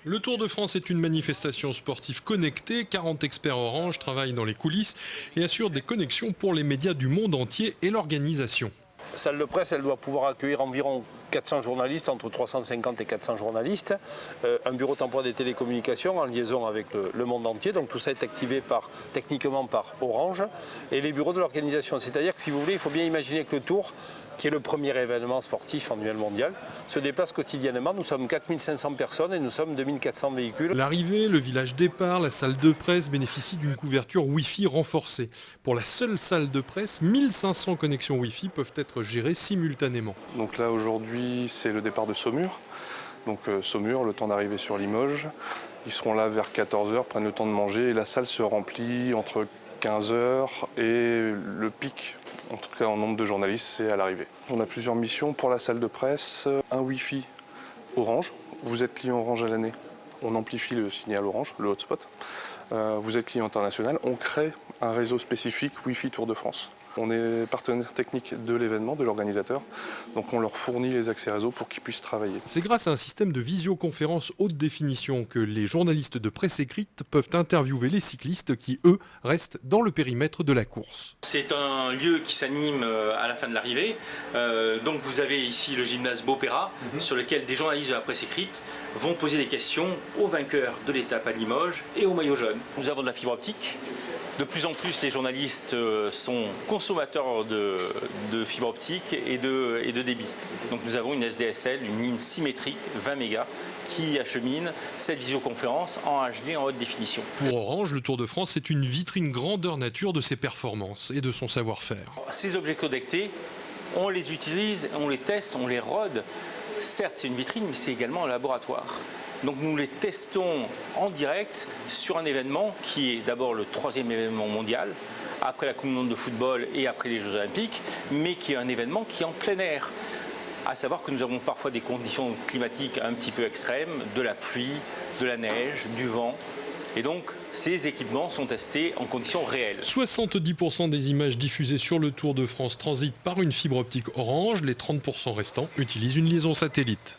Le Tour de France est une manifestation sportive connectée. 40 experts Orange travaillent dans les coulisses et assurent des connexions pour les médias du monde entier et l'organisation. La salle de presse, elle doit pouvoir accueillir environ 400 journalistes, entre 350 et 400 journalistes. Un bureau temporaire des télécommunications en liaison avec le monde entier. Donc tout ça est activé techniquement par Orange. Et les bureaux de l'organisation. C'est-à-dire que si vous voulez, il faut bien imaginer que le Tour, qui est le premier événement sportif annuel mondial, se déplace quotidiennement. Nous sommes 4500 personnes et nous sommes 2400 véhicules. L'arrivée, le village départ, la salle de presse bénéficient d'une couverture Wi-Fi renforcée. Pour la seule salle de presse, 1500 connexions Wi-Fi peuvent être gérées simultanément. Donc là aujourd'hui c'est le départ de Saumur. Donc Saumur, le temps d'arriver sur Limoges. Ils seront là vers 14h, prennent le temps de manger et la salle se remplit entre 15h et le pic, en tout cas en nombre de journalistes, c'est à l'arrivée. On a plusieurs missions pour la salle de presse. Un Wi-Fi Orange. Vous êtes client Orange à l'année, on amplifie le signal Orange, le hotspot. Vous êtes client international, on crée un réseau spécifique Wi-Fi Tour de France. On est partenaire technique de l'événement, de l'organisateur, donc on leur fournit les accès réseau pour qu'ils puissent travailler. C'est grâce à un système de visioconférence haute définition que les journalistes de presse écrite peuvent interviewer les cyclistes qui, eux, restent dans le périmètre de la course. C'est un lieu qui s'anime à la fin de l'arrivée. Donc vous avez ici le gymnase Beaupéra, sur lequel des journalistes de la presse écrite vont poser des questions aux vainqueurs de l'étape à Limoges et au maillot jaune. Nous avons de la fibre optique. De plus en plus, les journalistes sont consommateurs de fibre optique et de débit. Donc nous avons une SDSL, une ligne symétrique 20 mégas qui achemine cette visioconférence en HD en haute définition. Pour Orange, le Tour de France est une vitrine grandeur nature de ses performances et de son savoir-faire. Ces objets connectés, on les utilise, on les teste, on les rôde. Certes, c'est une vitrine, mais c'est également un laboratoire. Donc nous les testons en direct sur un événement qui est d'abord le 3e événement mondial, après la Coupe du Monde de football et après les Jeux Olympiques, mais qui est un événement qui est en plein air. À savoir que nous avons parfois des conditions climatiques un petit peu extrêmes, de la pluie, de la neige, du vent. Et donc, ces équipements sont testés en conditions réelles. 70% des images diffusées sur le Tour de France transitent par une fibre optique Orange. Les 30% restants utilisent une liaison satellite.